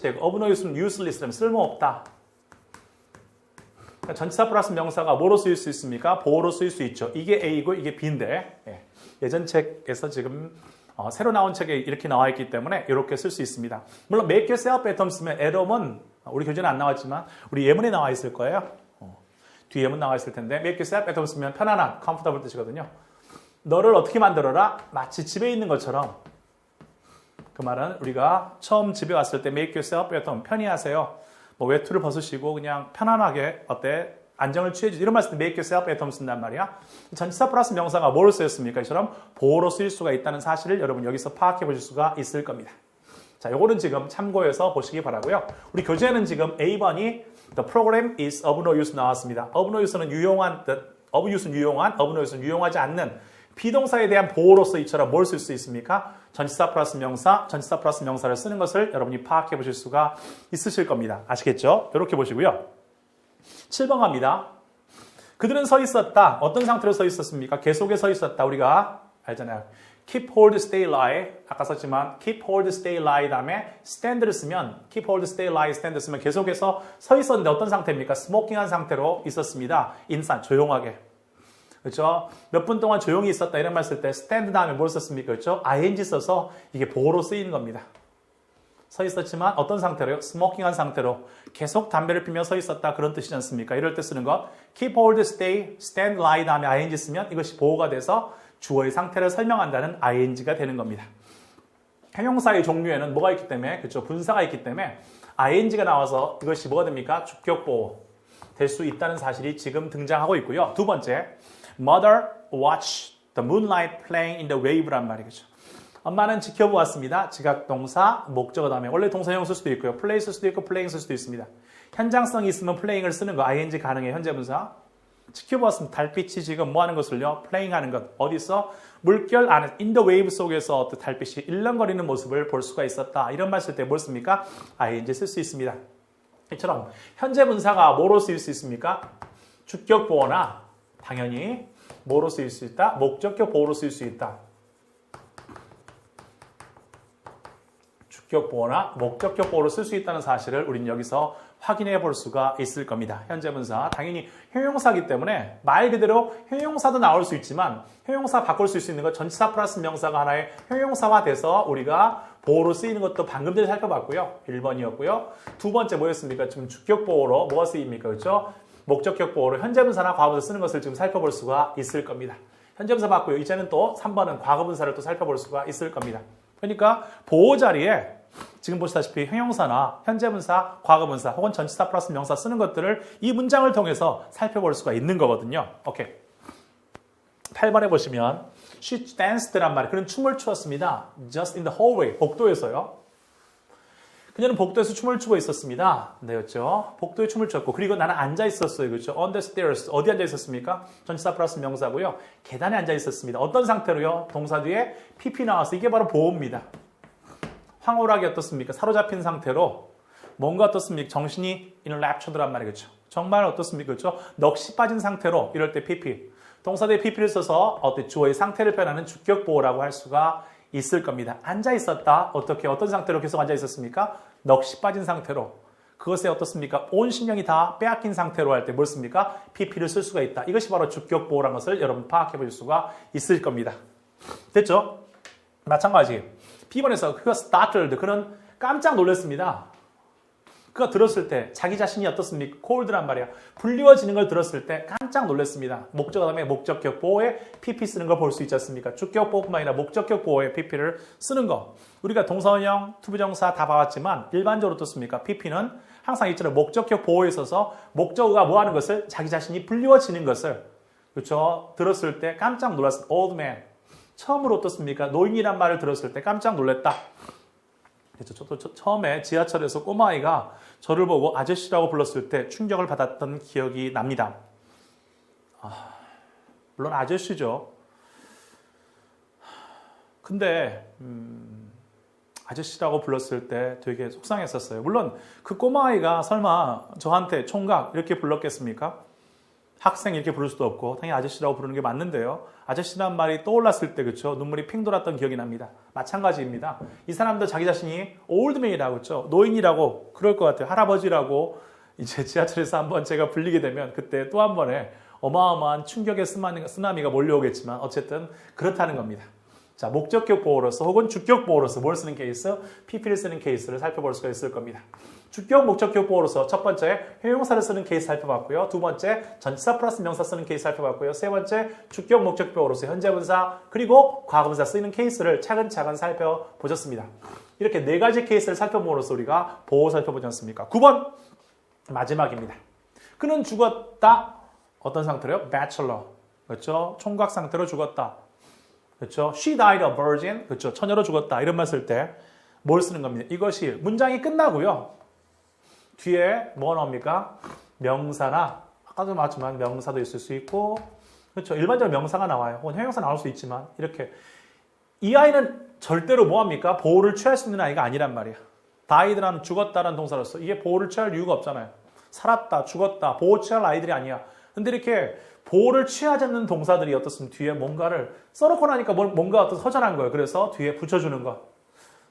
되고 of no use는 useless라면 쓸모없다. 그러니까 전치사 플러스 명사가 뭐로 쓰일 수 있습니까? 보어로 쓰일 수 있죠. 이게 A이고 이게 B인데 예전 책에서 지금 새로 나온 책에 이렇게 나와 있기 때문에 이렇게 쓸 수 있습니다. 물론 make yourself at home 쓰면 at home은 우리 교재는 안 나왔지만 우리 예문에 나와 있을 거예요. 뒤에 예문 나와 있을 텐데 make yourself at home 쓰면 편안한, comfortable 뜻이거든요. 너를 어떻게 만들어라? 마치 집에 있는 것처럼. 그 말은 우리가 처음 집에 왔을 때 make yourself at home, 편히 하세요. 뭐 외투를 벗으시고 그냥 편안하게 어때? 안정을 취해주세요. 이런 말씀 make yourself at home 쓴단 말이야. 전치사 플러스 명사가 뭐로 쓰였습니까? 이처럼 보어로 쓰일 수가 있다는 사실을 여러분 여기서 파악해 보실 수가 있을 겁니다. 자, 요거는 지금 참고해서 보시기 바라고요. 우리 교재는 지금 A번이 The program is of no use 나왔습니다. of no use는 유용한 뜻, of use는 유용한, of no use는 유용하지 않는 비동사에 대한 보어로서 이처럼 뭘 쓸 수 있습니까? 전치사 플러스 명사, 전치사 플러스 명사를 쓰는 것을 여러분이 파악해 보실 수가 있으실 겁니다. 아시겠죠? 이렇게 보시고요. 7번 갑니다. 그들은 서 있었다. 어떤 상태로 서 있었습니까? 계속에 서 있었다. 우리가 알잖아요. keep, hold, stay, lie. 아까 썼지만 keep, hold, stay, lie 다음에 stand를 쓰면 keep, hold, stay, lie, stand 쓰면 계속해서 서 있었는데 어떤 상태입니까? 스모킹한 상태로 있었습니다. 인산, 조용하게. 그렇죠? 몇 분 동안 조용히 있었다 이런 말 쓸 때 stand 다음에 뭘 썼습니까? 그렇죠? ing 써서 이게 보호로 쓰이는 겁니다. 서 있었지만 어떤 상태로요? 스모킹한 상태로 계속 담배를 피며 서 있었다 그런 뜻이지 않습니까? 이럴 때 쓰는 것 keep, hold, stay, stand, lie 다음에 ing 쓰면 이것이 보호가 돼서 주어의 상태를 설명한다는 ing가 되는 겁니다. 형용사의 종류에는 뭐가 있기 때문에 그렇죠? 분사가 있기 때문에 ing가 나와서 이것이 뭐가 됩니까? 주격 보호 될 수 있다는 사실이 지금 등장하고 있고요. 두 번째 Mother watched the moonlight playing in the wave란 말이죠. 엄마는 지켜보았습니다. 지각동사, 목적어 다음에 원래 동사형 쓸 수도 있고요. play 쓸 수도 있고 playing 쓸 수도 있습니다. 현장성이 있으면 playing을 쓰는 거 ing 가능해요. 현재분사. 지켜보았습니다. 달빛이 지금 뭐 하는 것을요? playing 하는 것. 어디서? 물결 안에 in the wave 속에서 달빛이 일렁거리는 모습을 볼 수가 있었다. 이런 말 쓸 때 뭘 씁니까? ing 쓸 수 있습니다. 이처럼 현재분사가 뭐로 쓰일 수 있습니까? 주격 보어나 당연히 뭐로 쓰일 수 있다? 목적격 보호로 쓰일 수 있다. 주격 보호나 목적격 보호로 쓸 수 있다는 사실을 우리는 여기서 확인해 볼 수가 있을 겁니다. 현재분사 당연히 형용사이기 때문에 말 그대로 형용사도 나올 수 있지만 형용사 바꿀 수 있는 것 전치사 플러스 명사가 하나의 형용사화 돼서 우리가 보호로 쓰이는 것도 방금 전에 살펴봤고요. 1번이었고요. 두 번째 뭐였습니까? 지금 주격 보호로 뭐가 쓰입니까? 그렇죠? 목적격 보호로 현재분사나 과거분사 쓰는 것을 지금 살펴볼 수가 있을 겁니다. 현재분사 봤고요. 이제는 또 3번은 과거분사를 또 살펴볼 수가 있을 겁니다. 그러니까 보호 자리에 지금 보시다시피 형용사나 현재분사, 과거분사 혹은 전치사 플러스 명사 쓰는 것들을 이 문장을 통해서 살펴볼 수가 있는 거거든요. 오케이. 8번에 보시면 She danced란 말이 그는 춤을 추었습니다. Just in the hallway. 복도에서요. 그녀는 복도에서 춤을 추고 있었습니다. 네, 그렇죠. 복도에 춤을 췄고 그리고 나는 앉아 있었어요. 그렇죠. On the stairs. 어디 앉아 있었습니까? 전치사 플러스 명사고요. 계단에 앉아 있었습니다. 어떤 상태로요? 동사 뒤에 pp 나와서 이게 바로 보호입니다. 황홀하게 어떻습니까? 사로잡힌 상태로 뭔가 어떻습니까? 정신이 enraptured란 말이겠죠. 정말 어떻습니까? 그렇죠? 넋이 빠진 상태로 이럴 때 pp. 동사 뒤에 pp를 써서 어떤 주어의 상태를 표현하는 주격 보호라고 할 수가 있을 겁니다. 앉아 있었다. 어떻게 어떤 상태로 계속 앉아 있었습니까? 넋이 빠진 상태로. 그것에 어떻습니까? 온 신경이 다 빼앗긴 상태로 할 때 뭘 씁니까? pp를 쓸 수가 있다. 이것이 바로 주격 보호라는 것을 여러분 파악해 볼 수가 있을 겁니다. 됐죠? 마찬가지. B번에서 그가 startled. 그는 깜짝 놀랐습니다. 그가 들었을 때 자기 자신이 어떻습니까? cold란 말이야. 불리워지는 걸 들었을 때 깜짝 놀랐습니다. 목적어 다음에 목적격 보호에 pp 쓰는 걸 볼 수 있지 않습니까? 주격 보호뿐만 아니라 목적격 보호에 pp를 쓰는 거. 우리가 동사원형, 투부정사 다 봐왔지만 일반적으로 어떻습니까? pp는 항상 이처럼 목적격 보호에 있어서 목적어가 뭐 하는 것을 자기 자신이 불리워지는 것을 그렇죠? 들었을 때 깜짝 놀랐습니다. old man. 처음으로 어떻습니까? 노인이란 말을 들었을 때 깜짝 놀랐다. 그렇죠. 저도 처음에 지하철에서 꼬마아이가 저를 보고 아저씨라고 불렀을 때 충격을 받았던 기억이 납니다. 물론 아저씨죠. 근데 아저씨라고 불렀을 때 되게 속상했었어요. 물론 그 꼬마아이가 설마 저한테 총각 이렇게 불렀겠습니까? 학생 이렇게 부를 수도 없고 당연히 아저씨라고 부르는 게 맞는데요. 아저씨란 말이 떠올랐을 때 그렇죠. 눈물이 핑 돌았던 기억이 납니다. 마찬가지입니다. 이 사람도 자기 자신이 올드맨이라고 그렇죠. 노인이라고 그럴 것 같아요. 할아버지라고 이제 지하철에서 한번 제가 불리게 되면 그때 또 한 번에 어마어마한 충격의 쓰나미가 몰려오겠지만 어쨌든 그렇다는 겁니다. 자, 목적격 보호로서 혹은 주격 보호로서 뭘 쓰는 케이스? PP를 쓰는 케이스를 살펴볼 수가 있을 겁니다. 주격, 목적격 보호로서 첫 번째 형용사를 쓰는 케이스 살펴봤고요. 두 번째 전치사 플러스 명사 쓰는 케이스 살펴봤고요. 세 번째 주격, 목적격 보호로서 현재분사 그리고 과거분사 쓰는 케이스를 차근차근 살펴보셨습니다. 이렇게 네 가지 케이스를 살펴봄으로써 우리가 보호 살펴보지 않습니까? 9번 마지막입니다. 그는 죽었다. 어떤 상태로요? bachelor. 그렇죠? 총각 상태로 죽었다. 그렇죠? She died a virgin. 그렇죠? 처녀로 죽었다. 이런 말 쓸 때 뭘 쓰는 겁니다. 이것이 문장이 끝나고요. 뒤에 뭐가 나옵니까? 명사나 아까도 말했지만 명사도 있을 수 있고 그렇죠? 일반적으로 명사가 나와요. 혹은 형용사 나올 수 있지만 이렇게 이 아이는 절대로 뭐합니까? 보호를 취할 수 있는 아이가 아니란 말이야. died라는 죽었다라는 동사로서 이게 보호를 취할 이유가 없잖아요. 살았다, 죽었다, 보호 취할 아이들이 아니야. 근데 이렇게 보호를 취하지 않는 동사들이 어떻습니까? 뒤에 뭔가를 써놓고 나니까 뭔가 어떤 허전한 거예요. 그래서 뒤에 붙여주는 거.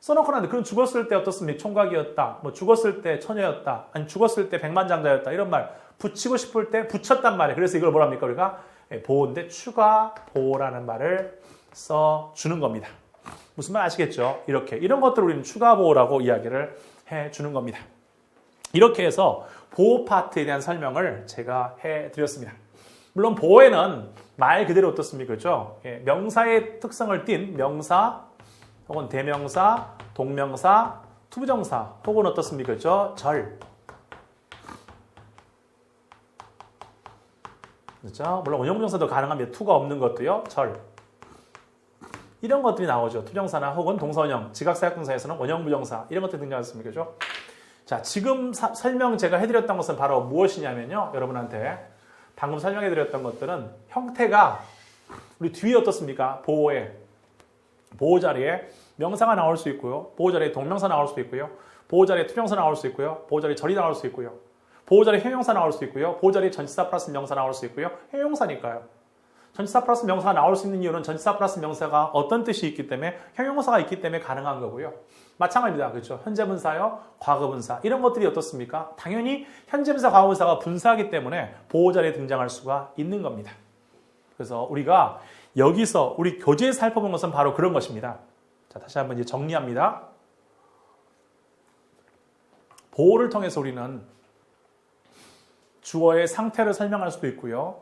써놓고 나는데 그럼 죽었을 때 어떻습니까? 총각이었다. 뭐 죽었을 때 처녀였다. 아니 죽었을 때 백만장자였다. 이런 말 붙이고 싶을 때 붙였단 말이에요. 그래서 이걸 뭐랍니까? 우리가 보호인데 추가 보호라는 말을 써주는 겁니다. 무슨 말 아시겠죠? 이렇게 이런 것들을 우리는 추가 보호라고 이야기를 해주는 겁니다. 이렇게 해서 보호 파트에 대한 설명을 제가 해드렸습니다. 물론 보호에는 말 그대로 어떻습니까? 그렇죠? 명사의 특성을 띤 명사 혹은 대명사, 동명사, 투부정사 혹은 어떻습니까? 그렇죠? 절. 그렇죠? 물론 원형부정사도 가능합니다. 투가 없는 것도요. 절. 이런 것들이 나오죠. 투정사나 혹은 동사원형, 지각사역동사에서는 원형부정사 이런 것들이 등장했습니다. 그렇죠? 자, 지금 설명 제가 해드렸던 것은 바로 무엇이냐면요. 여러분한테 방금 설명해드렸던 것들은 형태가 우리 뒤에 어떻습니까? 보호 자리에 명사가 나올 수 있고요. 보호 자리에 동명사 나올 수 있고요. 보호 자리에 투정사 나올 수 있고요. 보호 자리에 절이 나올 수 있고요. 보호 자리에 형용사 나올 수 있고요. 보호 자리에 전치사 플러스 명사 나올 수 있고요. 형용사니까요. 전치사 플러스 명사가 나올 수 있는 이유는 전치사 플러스 명사가 어떤 뜻이 있기 때문에 형용사가 있기 때문에 가능한 거고요. 마찬가지입니다. 그렇죠? 현재분사요, 과거분사 이런 것들이 어떻습니까? 당연히 현재분사, 과거분사가 분사하기 때문에 보호 자리에 등장할 수가 있는 겁니다. 그래서 우리가 여기서 우리 교재에 살펴본 것은 바로 그런 것입니다. 자, 다시 한번 이제 정리합니다. 보호를 통해서 우리는 주어의 상태를 설명할 수도 있고요.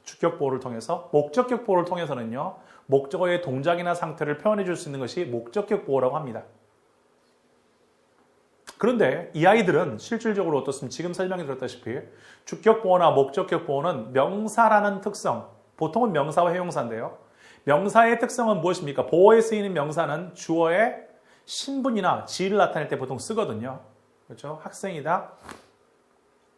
주격 보호를 통해서, 목적격 보호를 통해서는요. 목적어의 동작이나 상태를 표현해 줄 수 있는 것이 목적격 보호라고 합니다. 그런데 이 아이들은 실질적으로 어떻습니까? 지금 설명해 드렸다시피 주격 보호나 목적격 보호는 명사라는 특성, 보통은 명사와 형용사인데요. 명사의 특성은 무엇입니까? 보호에 쓰이는 명사는 주어의 신분이나 지위를 나타낼 때 보통 쓰거든요. 그렇죠? 학생이다.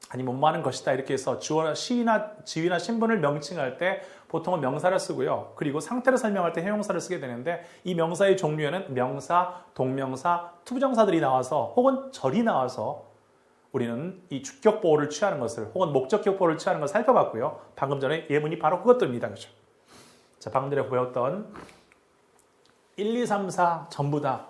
아니 뭐뭐 하는 것이다. 이렇게 해서 주어나 시나 지위나 신분을 명칭할 때 보통은 명사를 쓰고요. 그리고 상태를 설명할 때 형용사를 쓰게 되는데 이 명사의 종류에는 명사, 동명사, 투부정사들이 나와서 혹은 절이 나와서 우리는 이 주격 보호를 취하는 것을 혹은 목적격 보호를 취하는 것을 살펴봤고요. 방금 전에 예문이 바로 그것들입니다. 그렇죠? 자, 방금 전에 보였던 1, 2, 3, 4 전부 다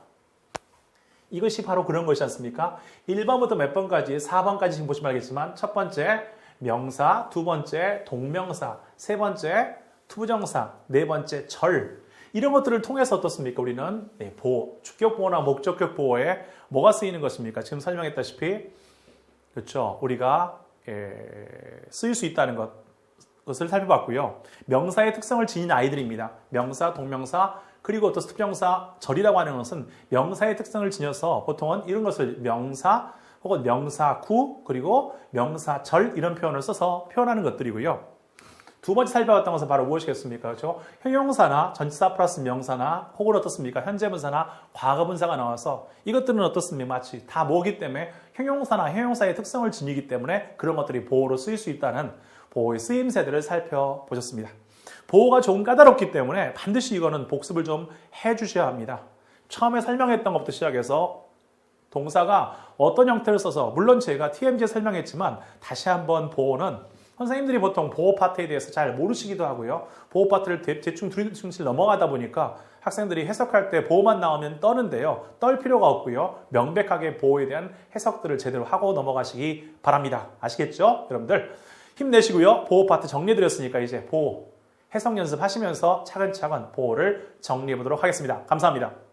이것이 바로 그런 것이지 않습니까? 1번부터 몇 번까지 4번까지 지금 보시면 알겠지만 첫 번째 명사, 두 번째 동명사, 세 번째 투부정사, 네 번째 절 이런 것들을 통해서 어떻습니까? 우리는 보호, 주격 보호나 목적격 보호에 뭐가 쓰이는 것입니까? 지금 설명했다시피 그렇죠? 우리가 쓰일 수 있다는 것을 살펴봤고요. 명사의 특성을 지닌 아이들입니다. 명사, 동명사, 그리고 또 투정사, 절이라고 하는 것은 명사의 특성을 지녀서 보통은 이런 것을 명사 혹은 명사구 그리고 명사절 이런 표현을 써서 표현하는 것들이고요. 두 번째 살펴봤던 것은 바로 무엇이겠습니까? 그렇죠? 형용사나 전치사 플러스 명사나 혹은 어떻습니까? 현재분사나 과거분사가 나와서 이것들은 어떻습니까? 마치 다 뭐기 때문에 형용사나 형용사의 특성을 지니기 때문에 그런 것들이 보호로 쓰일 수 있다는 보호의 쓰임새들을 살펴보셨습니다. 보호가 조금 까다롭기 때문에 반드시 이거는 복습을 좀 해주셔야 합니다. 처음에 설명했던 것부터 시작해서 동사가 어떤 형태를 써서 물론 제가 TMG에 설명했지만 다시 한번 보호는 선생님들이 보통 보호 파트에 대해서 잘 모르시기도 하고요. 보호 파트를 대충 두리뭉실 넘어가다 보니까 학생들이 해석할 때 보호만 나오면 떠는데요. 떨 필요가 없고요. 명백하게 보호에 대한 해석들을 제대로 하고 넘어가시기 바랍니다. 아시겠죠? 여러분들 힘내시고요. 보호 파트 정리해드렸으니까 이제 보호 해석 연습하시면서 차근차근 보호를 정리해 보도록 하겠습니다. 감사합니다.